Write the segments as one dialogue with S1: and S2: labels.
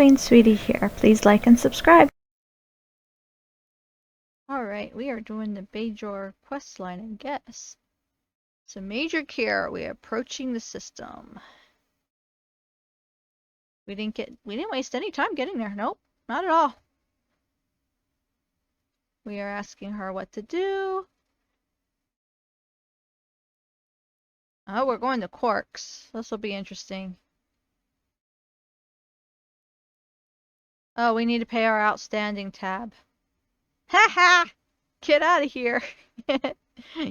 S1: Queen Sweetie here. Please like and subscribe.
S2: Alright, we are doing the Bajor quest line, I guess. So Major Care, we are approaching the system. We didn't waste any time getting there. Nope, not at all. We are asking her what to do. Oh, we're going to Quarks. This will be interesting. Oh, we need to pay our outstanding tab. Ha ha! Get out of here.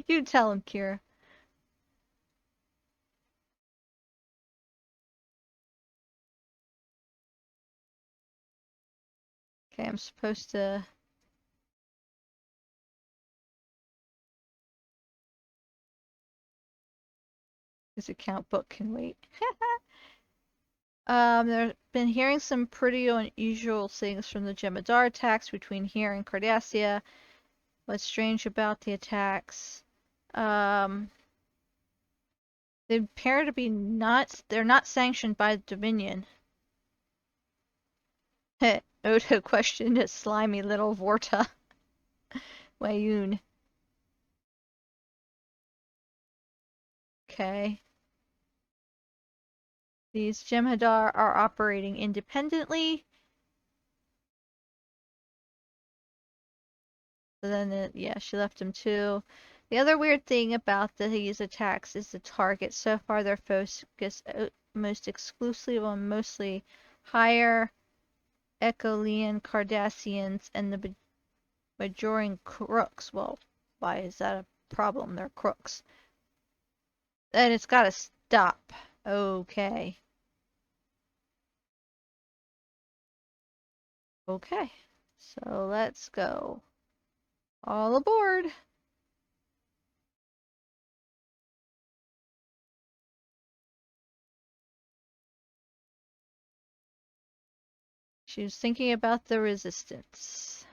S2: You tell him, Kira. Okay, I'm supposed to... His account book can wait. There's been hearing some pretty unusual things from the Jemadar attacks between here and Cardassia. What's strange about the attacks? They appear to be they're not sanctioned by the Dominion. Odo questioned a slimy little Vorta. Wayoon. Okay. These Jem'Hadar are operating independently. So then, yeah, she left him too. The other weird thing about these attacks is the target. So far, their focus most exclusively on mostly higher Ecolian Cardassians and the Bajoran crooks. Well, why is that a problem? They're crooks. And it's gotta stop. Okay. Okay. So let's go. All aboard! She was thinking about the resistance.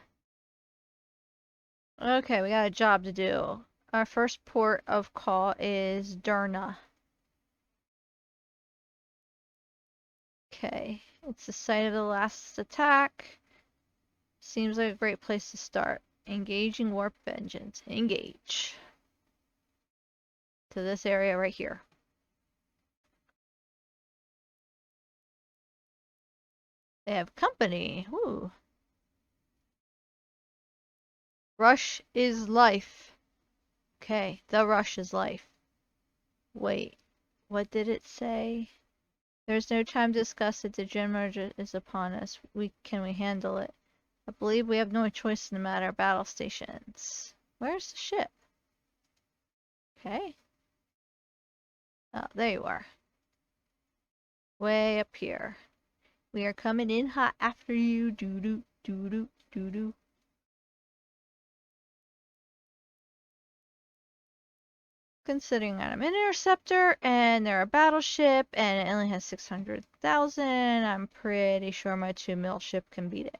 S2: Okay, we got a job to do. Our first port of call is Derna. Okay, it's the site of the last attack. Seems like a great place to start. Engaging warp engines. Engage. To this area right here. They have company. Ooh. Rush is life. Okay, the rush is life. Wait, what did it say? There's no time to discuss it. The gem merger is upon us. Can we handle it? I believe we have no choice in the matter of battle stations. Where's the ship? Okay. Oh, there you are. Way up here. We are coming in hot after you. Doo-doo, doo-doo, doo-doo. Considering I'm an interceptor and they're a battleship and it only has 600,000, I'm pretty sure my 2 mil ship can beat it.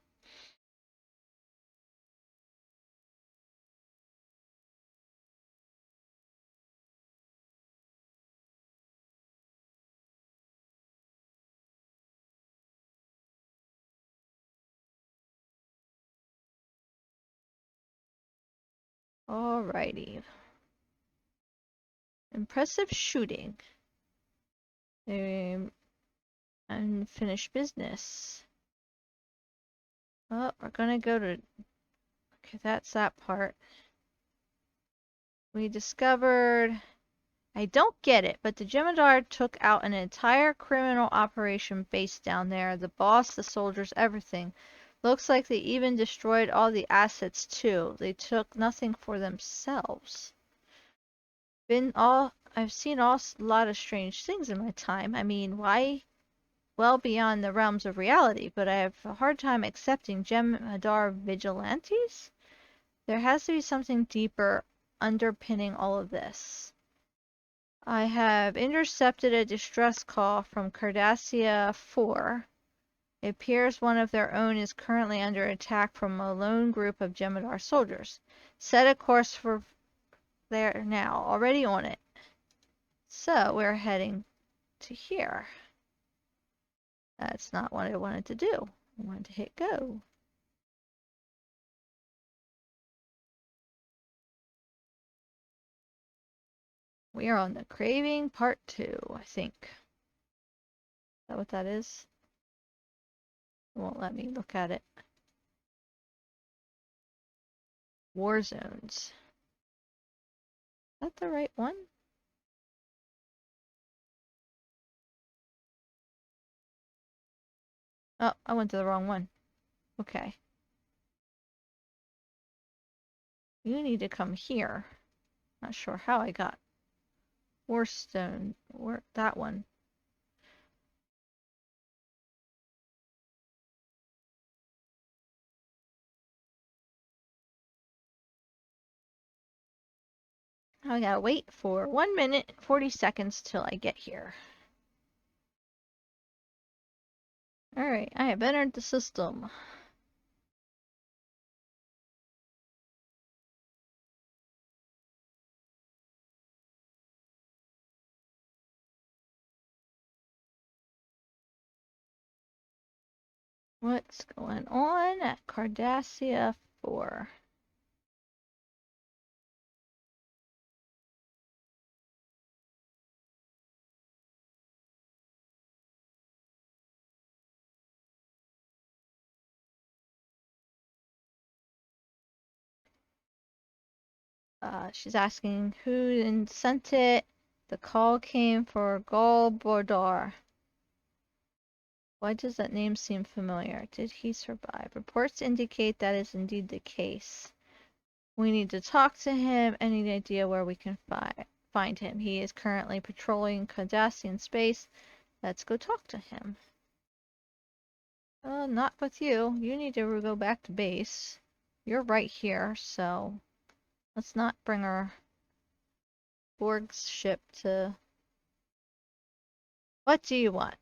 S2: Alrighty. Impressive shooting. Unfinished business. Oh, we're gonna go to... Okay, that's that part. We discovered... I don't get it, but the Jemadar took out an entire criminal operation base down there. The boss, the soldiers, everything. Looks like they even destroyed all the assets too. They took nothing for themselves. I've seen a lot of strange things in my time. I mean, why? Well beyond the realms of reality, but I have a hard time accepting Jem'Hadar vigilantes? There has to be something deeper underpinning all of this. I have intercepted a distress call from Cardassia 4. It appears one of their own is currently under attack from a lone group of Jemadar soldiers. Set a course for there now. Already on it. So, we're heading to here. That's not what I wanted to do. I wanted to hit go. We are on the Craving Part 2, I think. Is that what that is? It won't let me look at it. War Zones. Is that the right one? Oh, I went to the wrong one. Okay. You need to come here. Not sure how I got Warstone. That one. I gotta wait for 1 minute and 40 seconds till I get here. Alright, I have entered the system. What's going on at Cardassia 4? She's asking who sent it. The call came for Gul Bordar. Why does that name seem familiar? Did he survive? Reports indicate that is indeed the case. We need to talk to him. Any idea where we can find him? He is currently patrolling Cardassian space. Let's go talk to him. Not with you. You need to go back to base. You're right here, so let's not bring our Borg's ship to... What do you want?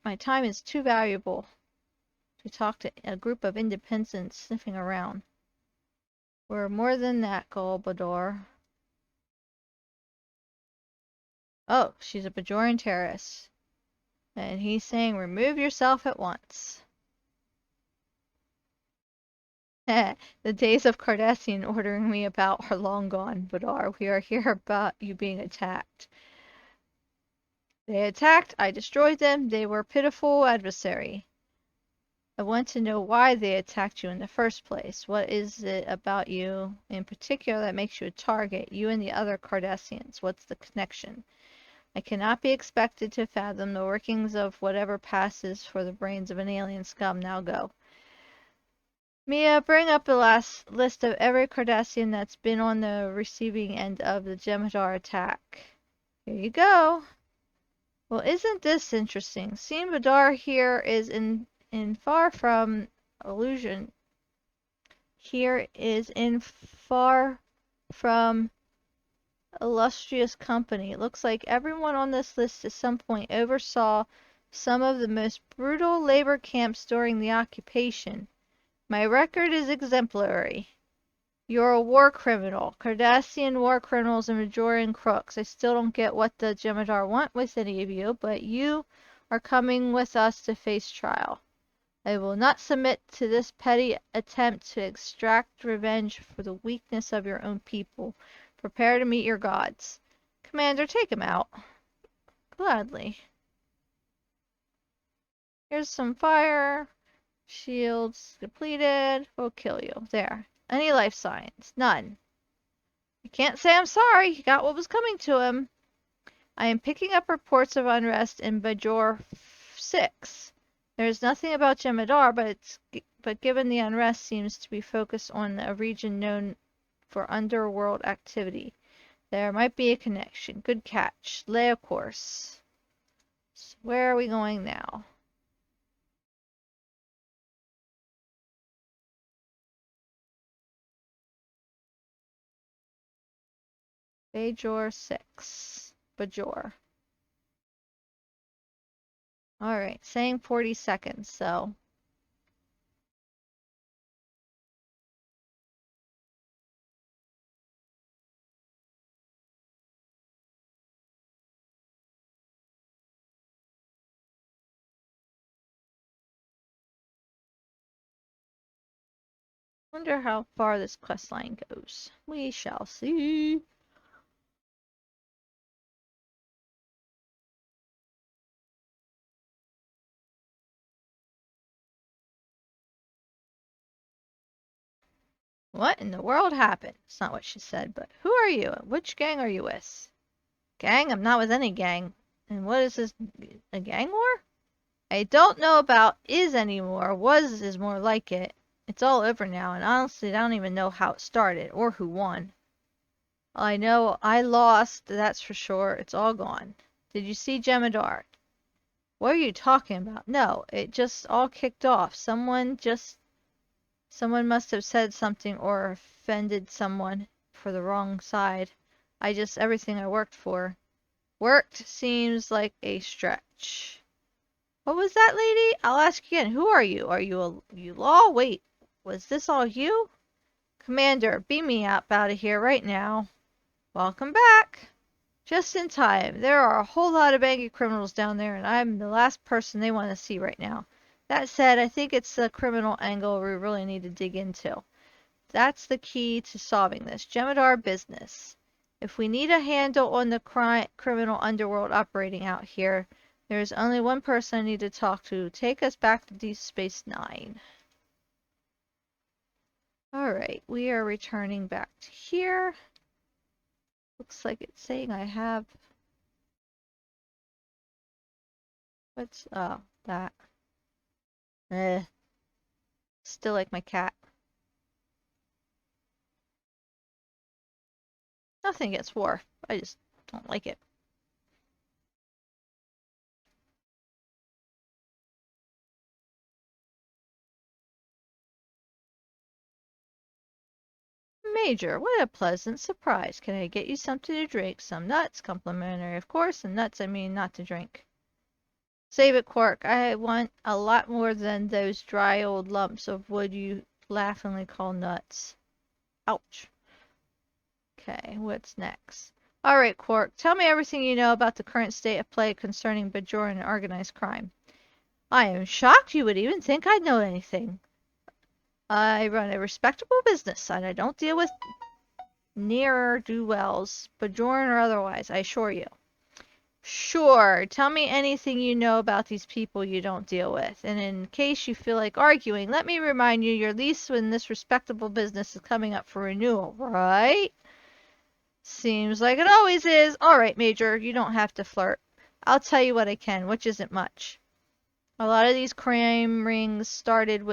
S2: My time is too valuable to talk to a group of independents sniffing around. We're more than that, Golbador. Oh, she's a Bajoran terrorist. And he's saying remove yourself at once. The days of Cardassian ordering me about are long gone, Badar. We are here about you being attacked. They attacked, I destroyed them, they were a pitiful adversary. I want to know why they attacked you in the first place. What is it about you in particular that makes you a target, you and the other Cardassians? What's the connection? I cannot be expected to fathom the workings of whatever passes for the brains of an alien scum. Now go. Mia, bring up the last list of every Cardassian that's been on the receiving end of the Jem'Hadar attack. Here you go. Well, isn't this interesting? Seeing Badar here is in far from illusion. Here is in far from illustrious company. It looks like everyone on this list at some point oversaw some of the most brutal labor camps during the occupation. My record is exemplary. You're a war criminal. Cardassian war criminals and Bajoran crooks. I still don't get what the Jem'Hadar want with any of you, but you are coming with us to face trial. I will not submit to this petty attempt to extract revenge for the weakness of your own people. Prepare to meet your gods. Commander, take him out. Gladly. Here's some fire. Shields depleted. We'll kill you. There. Any life signs? None. I can't say I'm sorry. He got what was coming to him. I am picking up reports of unrest in Bajor 6. There is nothing about Jem'Hadar, but given the unrest seems to be focused on a region known for underworld activity. There might be a connection. Good catch. Lay a course. So where are we going now? Bajor 6. Bajor. Alright, saying 40 seconds, so Wonder how far this quest line goes. We shall see. What in the world happened? It's not what she said, but who are you? Which gang are you with? Gang? I'm not with any gang. And what is this? A gang war? I don't know about is anymore. Was is more like it. It's all over now, and honestly, I don't even know how it started or who won. I know I lost, that's for sure. It's all gone. Did you see Jemadar? What are you talking about? No, it just all kicked off. Someone must have said something or offended someone for the wrong side. Everything I worked for. Worked seems like a stretch. What was that, lady? I'll ask again. Who are you? Are you law? Wait, was this all you? Commander, beam me up out of here right now. Welcome back. Just in time. There are a whole lot of angry criminals down there, and I'm the last person they want to see right now. That said, I think it's the criminal angle we really need to dig into. That's the key to solving this. Jemadar business. If we need a handle on the criminal underworld operating out here, there is only one person I need to talk to. Take us back to Deep Space Nine. Alright, we are returning back to here. Looks like it's saying I have... What's... Oh, that. Eh. Still like my cat. Nothing against war. I just don't like it. Major, what a pleasant surprise. Can I get you something to drink? Some nuts, complimentary, of course, and nuts I mean not to drink. Save it, Quark. I want a lot more than those dry old lumps of wood you laughingly call nuts. Ouch. Okay, what's next? Alright, Quark, tell me everything you know about the current state of play concerning Bajoran and organized crime. I am shocked you would even think I'd know anything. I run a respectable business, and I don't deal with ne'er-do-wells, Bajoran or otherwise, I assure you. Sure, tell me anything you know about these people you don't deal with, and in case you feel like arguing, let me remind you your lease in this respectable business is coming up for renewal, right? Seems like it always is. Alright, Major, you don't have to flirt. I'll tell you what I can, which isn't much. A lot of these crime rings started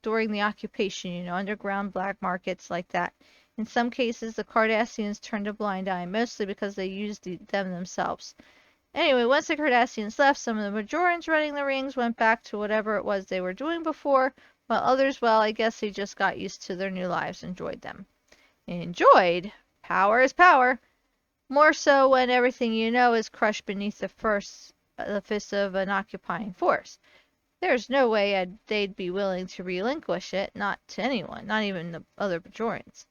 S2: during the occupation, underground black markets like that. In some cases, the Cardassians turned a blind eye, mostly because they used them themselves. Anyway, once the Cardassians left, some of the Bajorans running the rings went back to whatever it was they were doing before, while others, well, I guess they just got used to their new lives, enjoyed them. Enjoyed? Power is power. More so when everything you know is crushed beneath the fist of an occupying force. There's no way they'd be willing to relinquish it, not to anyone, not even the other Bajorans.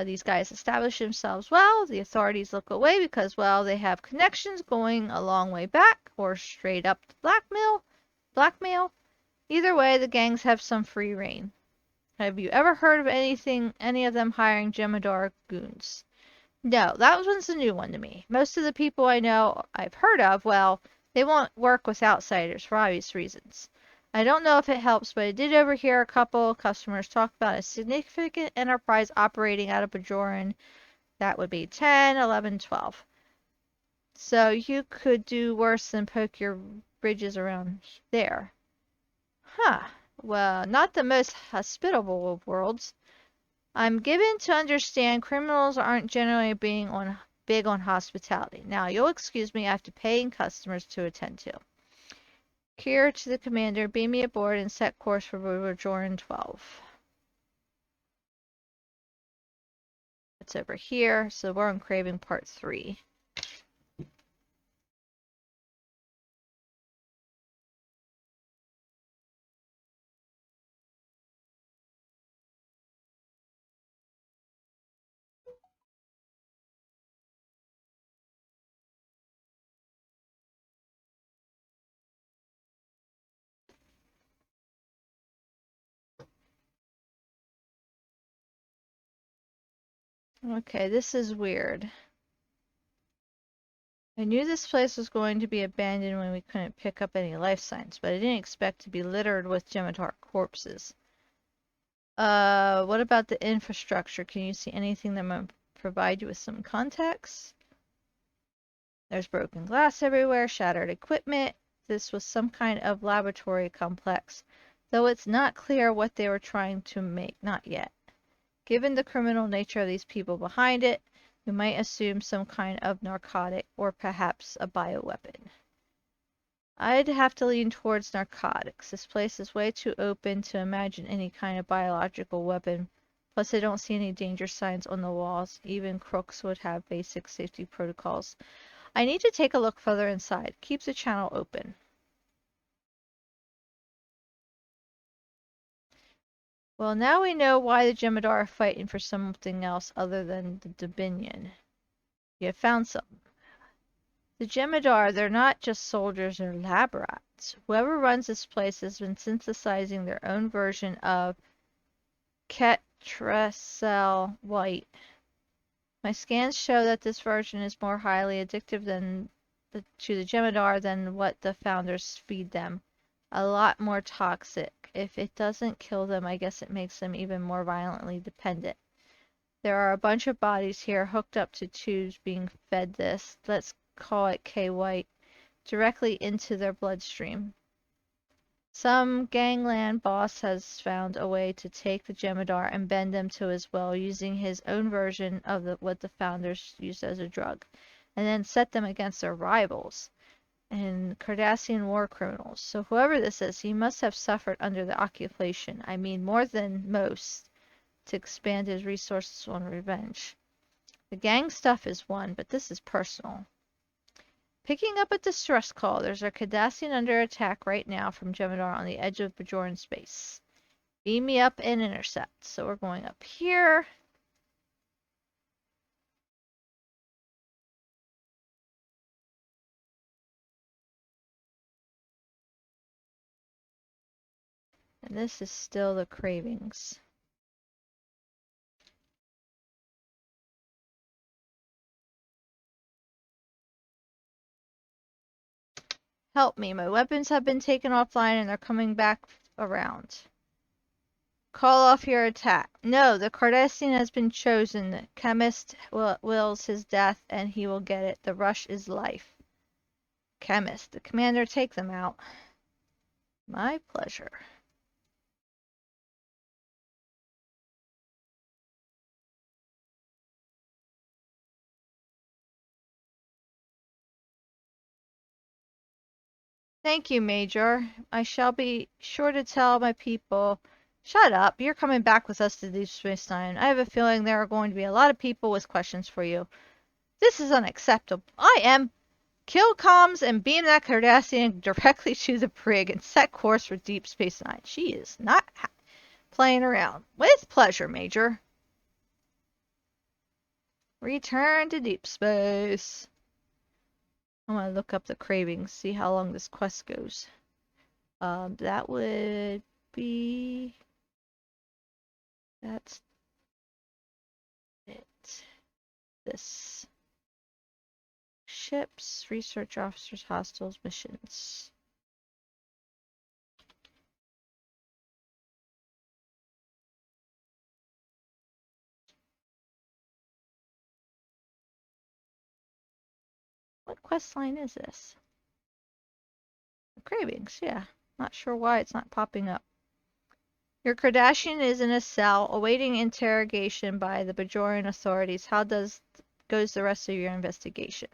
S2: These guys establish themselves well, the authorities look away because, well, they have connections going a long way back, or straight up to blackmail. Either way, the gangs have some free rein. Have you ever heard of any of them hiring Jemadar goons? No, that one's a new one to me. Most of the people I know I've heard of, well, they won't work with outsiders for obvious reasons. I don't know if it helps, but I did overhear a couple of customers talk about a significant enterprise operating out of Bajoran. That would be 10, 11, 12. So you could do worse than poke your bridges around there. Huh. Well, not the most hospitable of worlds. I'm given to understand criminals aren't generally big on hospitality. Now, you'll excuse me, I have to paying customers to attend to. Kira to the commander, beam me aboard and set course for Bajoran 12. It's over here, so we're on Craving Part 3. Okay, this is weird. I knew this place was going to be abandoned when we couldn't pick up any life signs, but I didn't expect to be littered with Jemitar corpses. What about the infrastructure? Can you see anything that might provide you with some context? There's broken glass everywhere, shattered equipment. This was some kind of laboratory complex, though it's not clear what they were trying to make, not yet. Given the criminal nature of these people behind it, we might assume some kind of narcotic or perhaps a bioweapon. I'd have to lean towards narcotics. This place is way too open to imagine any kind of biological weapon. Plus, I don't see any danger signs on the walls. Even crooks would have basic safety protocols. I need to take a look further inside. Keep the channel open. Well, now we know why the Jem'Hadar are fighting for something else other than the Dominion. You found something. The Jem'Hadar, they're not just soldiers, they're lab rats. Whoever runs this place has been synthesizing their own version of Ketracel White. My scans show that this version is more highly addictive to the Jem'Hadar than what the founders feed them. A lot more toxic. If it doesn't kill them, I guess it makes them even more violently dependent. There are a bunch of bodies here hooked up to tubes being fed this, let's call it K-White, directly into their bloodstream. Some gangland boss has found a way to take the Jem'Hadar and bend them to his will using his own version of what the founders used as a drug, and then set them against their rivals and Cardassian war criminals. So whoever this is, he must have suffered under the occupation. I mean, more than most, to expand his resources on revenge. The gang stuff is one, but this is personal. Picking up a distress call. There's a Cardassian under attack right now from Jem'Hadar on the edge of Bajoran space. Beam me up and intercept. So we're going up here. And this is still the Cravings. Help me. My weapons have been taken offline and they're coming back around. Call off your attack. No, the Cardassian has been chosen. The chemist wills his death and he will get it. The rush is life. Chemist. The commander, take them out. My pleasure. Thank you, Major. I shall be sure to tell my people. Shut up. You're coming back with us to Deep Space Nine. I have a feeling there are going to be a lot of people with questions for you. This is unacceptable. I am. Kill comms and beam that Cardassian directly to the brig and set course for Deep Space Nine. She is not playing around. With pleasure, Major. Return to deep space. I'm gonna look up the Cravings, see how long this quest goes. That would be... That's it. This. Ships, research officers, hostiles, missions. What quest line is this? Cravings, yeah. Not sure why it's not popping up. Your Cardassian is in a cell, awaiting interrogation by the Bajoran authorities. How goes the rest of your investigation?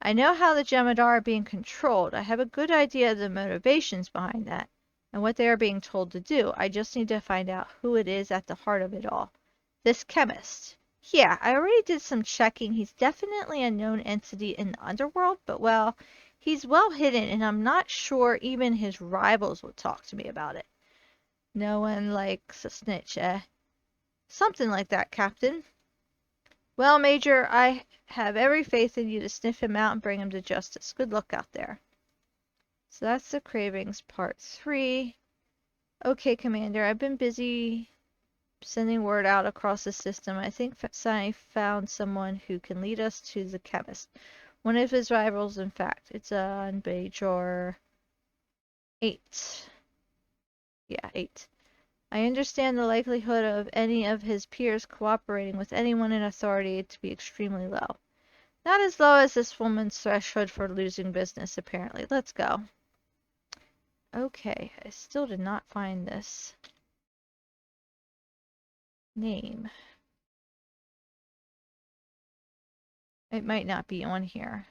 S2: I know how the Jem'Hadar are being controlled. I have a good idea of the motivations behind that, and what they are being told to do. I just need to find out who it is at the heart of it all. This chemist. Yeah, I already did some checking. He's definitely a known entity in the underworld, but well, he's well hidden, and I'm not sure even his rivals would talk to me about it. No one likes a snitch, eh? Something like that, Captain. Well, Major, I have every faith in you to sniff him out and bring him to justice. Good luck out there. So that's the Cravings Part 3. Okay, Commander, I've been busy sending word out across the system. I think I found someone who can lead us to the chemist. One of his rivals, in fact. It's on Bajor 8. Yeah, 8. I understand the likelihood of any of his peers cooperating with anyone in authority to be extremely low. Not as low as this woman's threshold for losing business, apparently. Let's go. Okay, I still did not find this name. It might not be on here.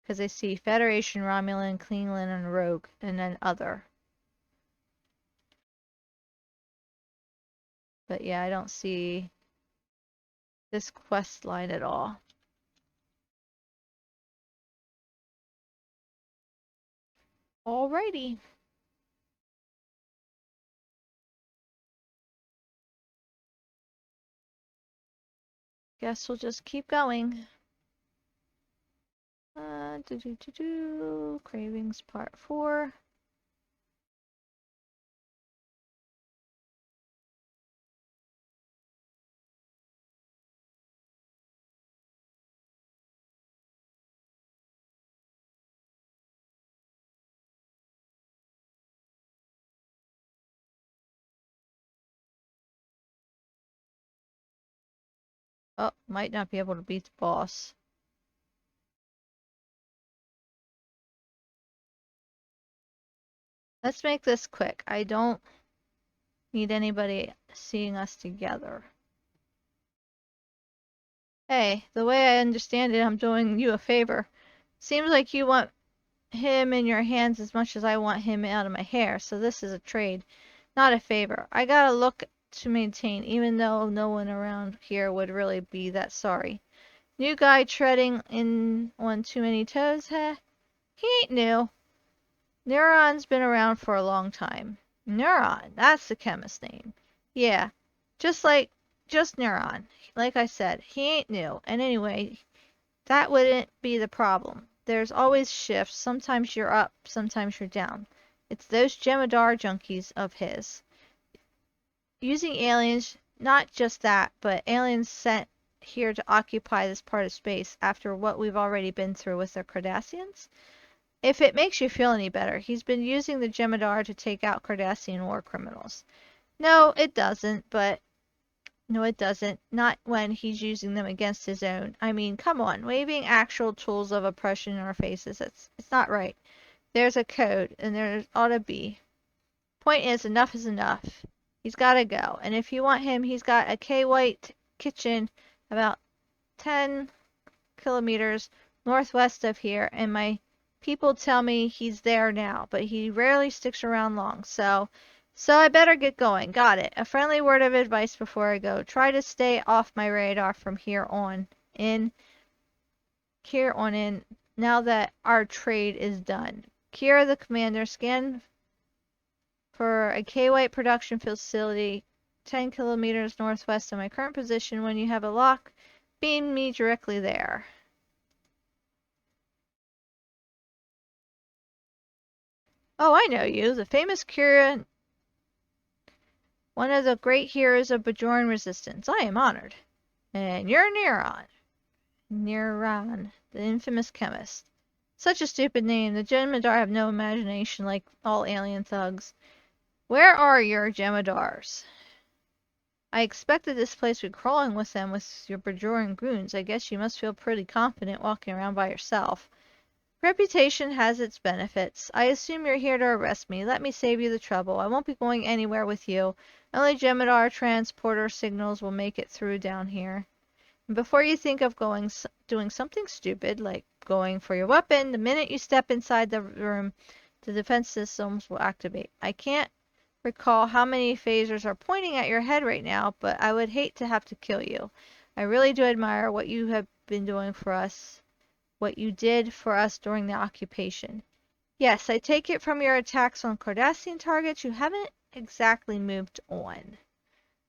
S2: Because I see Federation, Romulan, Klingon, and Rogue, and then other. But yeah, I don't see this quest line at all. Alrighty. Guess we'll just keep going. Cravings Part 4. Oh, might not be able to beat the boss. Let's make this quick. I don't need anybody seeing us together. Hey, the way I understand it, I'm doing you a favor. Seems like you want him in your hands as much as I want him out of my hair, so this is a trade, not a favor. I got a look to maintain, even though no one around here would really be that sorry. New guy treading in on too many toes, heh? He ain't new. Neuron's been around for a long time. Neuron, that's the chemist's name. Yeah, just Neuron. Like I said, he ain't new. And anyway, that wouldn't be the problem. There's always shifts. Sometimes you're up, sometimes you're down. It's those Jemadar junkies of his. Using aliens, not just that, but aliens sent here to occupy this part of space after what we've already been through with the Cardassians. If it makes you feel any better, he's been using the Jemadar to take out Cardassian war criminals. No, it doesn't, Not when he's using them against his own. I mean, come on, waving actual tools of oppression in our faces. It's not right. There's a code, and there ought to be. Point is enough. He's gotta go. And if you want him, he's got a K-White kitchen about 10 kilometers northwest of here, and my people tell me he's there now, but he rarely sticks around long, so I better get going. Got it. A friendly word of advice before I go. Try to stay off my radar from here on in, now that our trade is done. Kira, the commander, scan for a K-White production facility 10 kilometers northwest of my current position. When you have a lock, beam me directly there. Oh, I know you, the famous Kira, one of the great heroes of Bajoran resistance. I am honored. And you're Neuron. Neuron, the infamous chemist. Such a stupid name. The Jemadar have no imagination like all alien thugs. Where are your Jemadars? I expected this place would be crawling with them with your Bajoran goons. I guess you must feel pretty confident walking around by yourself. Reputation has its benefits. I assume you're here to arrest me. Let me save you the trouble. I won't be going anywhere with you. Only Jemadar transporter signals will make it through down here. And before you think of doing something stupid, like going for your weapon, the minute you step inside the room, the defense systems will activate. I can't recall how many phasers are pointing at your head right now, but I would hate to have to kill you. I really do admire what you have been doing for us. What you did for us during the occupation. Yes, I take it from your attacks on Cardassian targets, you haven't exactly moved on.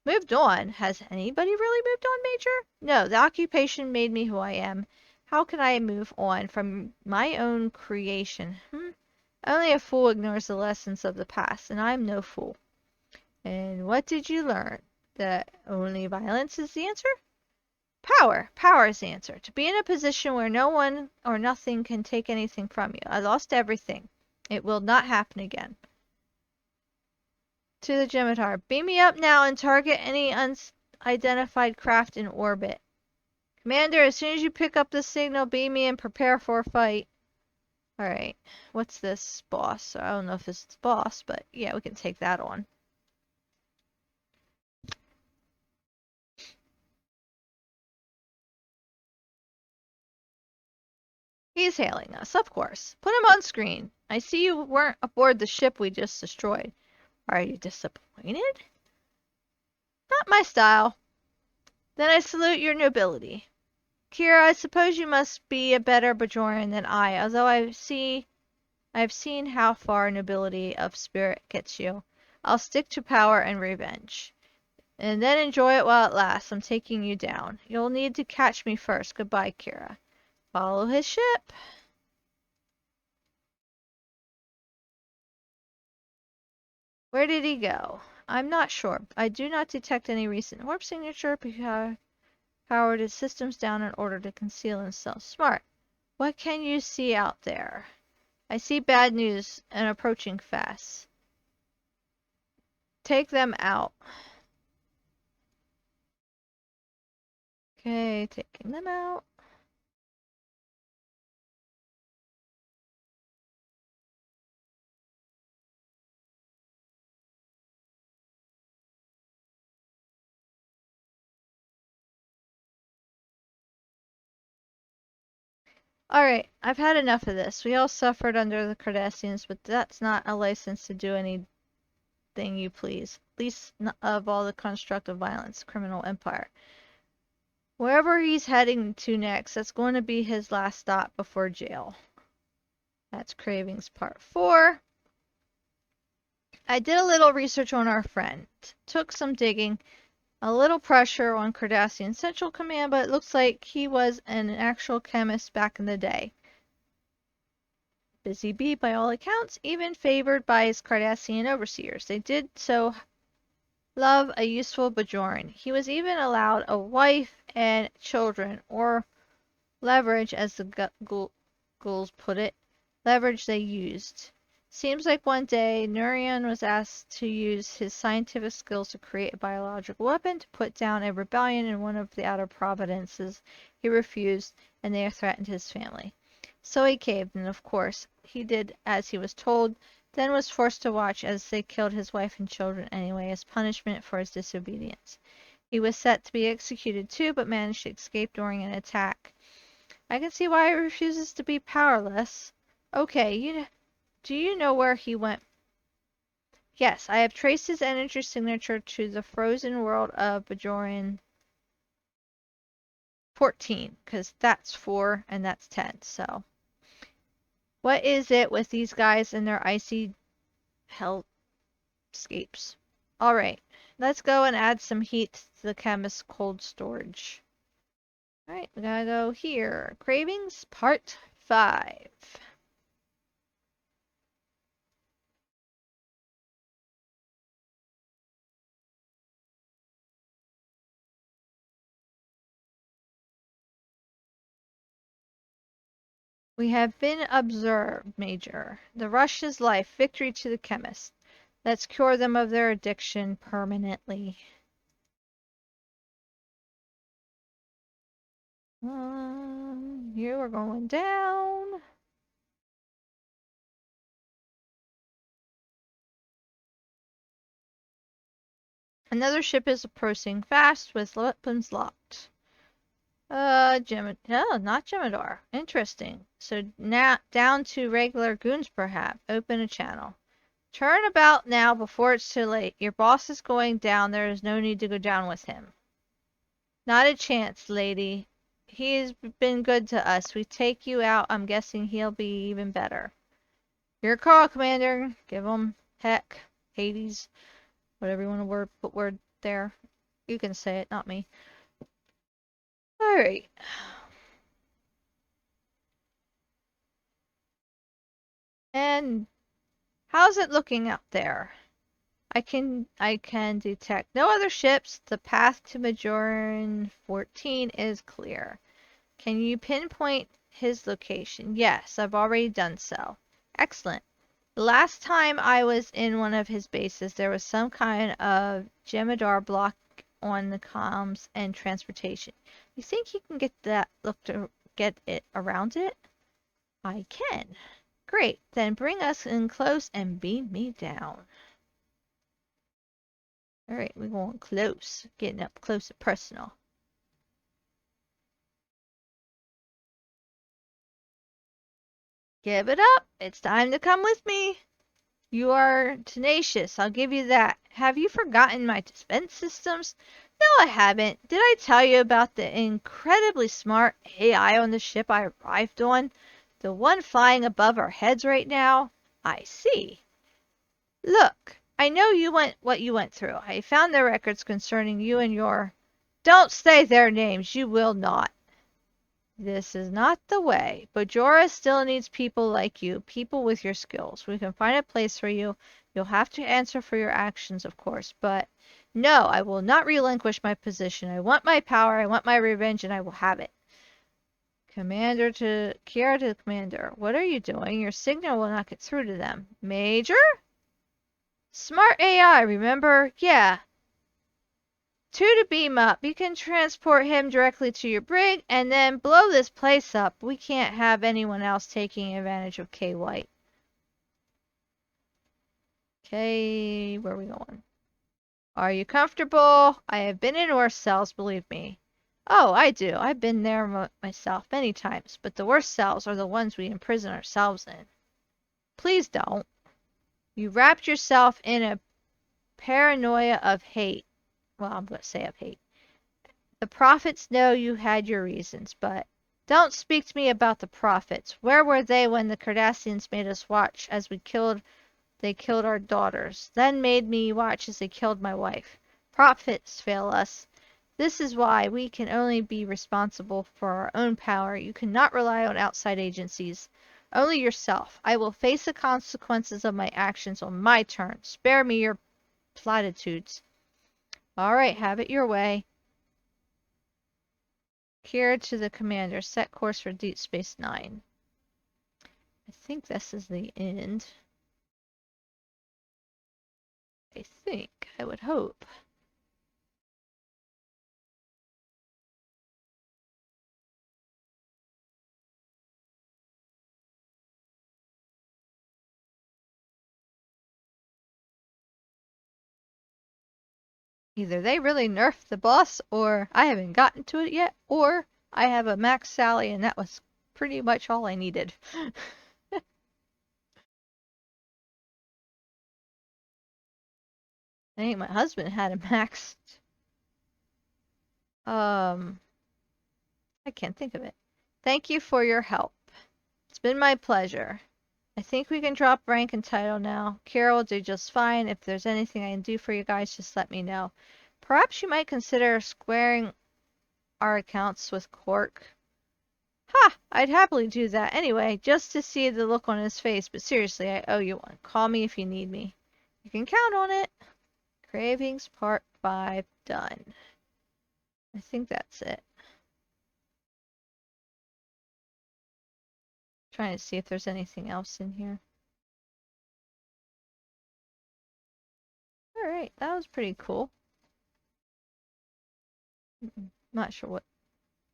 S2: Moved on? Has anybody really moved on, Major? No, the occupation made me who I am. How can I move on from my own creation? Only a fool ignores the lessons of the past, and I'm no fool. And what did you learn? That only violence is the answer? Power. Power is the answer. To be in a position where no one or nothing can take anything from you. I lost everything. It will not happen again. To the Jem'Hadar. Beam me up now and target any unidentified craft in orbit. Commander, as soon as you pick up the signal, beam me and prepare for a fight. Alright. What's this boss? I don't know if this is boss, but yeah, we can take that on. He's hailing us, of course. Put him on screen. I see you weren't aboard the ship we just destroyed. Are you disappointed? Not my style. Then I salute your nobility. Kira, I suppose you must be a better Bajorian than I, although I've seen how far nobility of spirit gets you. I'll stick to power and revenge. And then enjoy it while it lasts. I'm taking you down. You'll need to catch me first. Goodbye, Kira. Follow his ship. Where did he go? I'm not sure. I do not detect any recent warp signature. Powered his systems down in order to conceal himself. Smart. What can you see out there? I see bad news and approaching fast. Take them out. Okay, taking them out. Alright, I've had enough of this. We all suffered under the Cardassians, but that's not a license to do anything you please. Least of all the construct of violence, criminal empire. Wherever he's heading to next, that's going to be his last stop before jail. That's Cravings Part 4. I did a little research on our friend. Took some digging. A little pressure on Cardassian Central Command, but it looks like he was an actual chemist back in the day. Busy bee by all accounts, even favored by his Cardassian overseers. They did so love a useful Bajoran. He was even allowed a wife and children, or leverage, as the ghouls put it. Leverage they used. Seems like one day Nurian was asked to use his scientific skills to create a biological weapon to put down a rebellion in one of the outer provinces. He refused, and they threatened his family. So he caved, and of course, he did as he was told, then was forced to watch as they killed his wife and children anyway, as punishment for his disobedience. He was set to be executed too, but managed to escape during an attack. I can see why he refuses to be powerless. Okay, do you know where he went? Yes, I have traced his energy signature to the frozen world of Bajorian 14, because that's 4 and that's 10, so. What is it with these guys and their icy hellscapes? Alright, let's go and add some heat to the chemist's cold storage. Alright, we gotta go here. Cravings, Part 5. We have been observed, Major. The rush is life. Victory to the chemist. Let's cure them of their addiction permanently. Here we're going down. Another ship is approaching fast with weapons locked. Oh, not Jem'Hadar. Interesting. So now down to regular goons, perhaps. Open a channel. Turn about now before it's too late. Your boss is going down. There is no need to go down with him. Not a chance, lady. He's been good to us. We take you out, I'm guessing he'll be even better. Your call, Commander. Give him heck, Hades, whatever you want to put word there. You can say it, not me. Alright. And how's it looking out there? I can detect no other ships. The path to Majoran 14 is clear. Can you pinpoint his location? Yes, I've already done so. Excellent. The last time I was in one of his bases, there was some kind of Jemadar block on the comms and transportation. You think you can get it around it? I can. Great. Then bring us in close and beam me down. Alright, we're going close. Getting up close and personal. Give it up. It's time to come with me. You are tenacious, I'll give you that. Have you forgotten my defense systems? No, I haven't. Did I tell you about the incredibly smart AI on the ship I arrived on? The one flying above our heads right now? I see. Look, I know what you went through. I found their records concerning you and your... Don't say their names, you will not. This is not the way. Bajora still needs people like you, people with your skills. We can find a place for you. You'll have to answer for your actions, of course, but no, I will not relinquish my position. I want my power, I want my revenge, and I will have it. Commander to Kiara to the commander. What are you doing? Your signal will not get through to them. Major? Smart AI, remember? Yeah. 2 to beam up. You can transport him directly to your brig and then blow this place up. We can't have anyone else taking advantage of K White. Okay, where are we going? Are you comfortable? I have been in worse cells, believe me. Oh, I do. I've been there myself many times, but the worst cells are the ones we imprison ourselves in. Please don't. You wrapped yourself in a paranoia of hate. Well, I'm going to say of hate. The prophets know you had your reasons, but don't speak to me about the prophets. Where were they when the Cardassians made us watch as they killed our daughters, then made me watch as they killed my wife? Prophets fail us. This is why we can only be responsible for our own power. You cannot rely on outside agencies. Only yourself. I will face the consequences of my actions on my turn. Spare me your platitudes. All right, have it your way. Kira to the commander. Set course for Deep Space Nine. I think this is the end. I think. I would hope. Either they really nerfed the boss, or I haven't gotten to it yet, or I have a max Sally and that was pretty much all I needed. I think my husband had a maxed. I can't think of it. Thank you for your help. It's been my pleasure. I think we can drop rank and title now. Kira will do just fine. If there's anything I can do for you guys, just let me know. Perhaps you might consider squaring our accounts with Quark. Ha! I'd happily do that anyway, just to see the look on his face, but seriously, I owe you one. Call me if you need me. You can count on it. Cravings Part 5 done. I think that's it. Trying to see if there's anything else in here. Alright, that was pretty cool. Not sure what...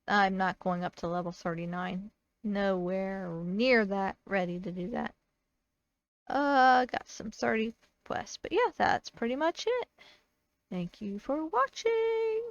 S2: I'm not going up to level 39. Nowhere near that ready to do that. Got some 30 quests. But yeah, that's pretty much it. Thank you for watching.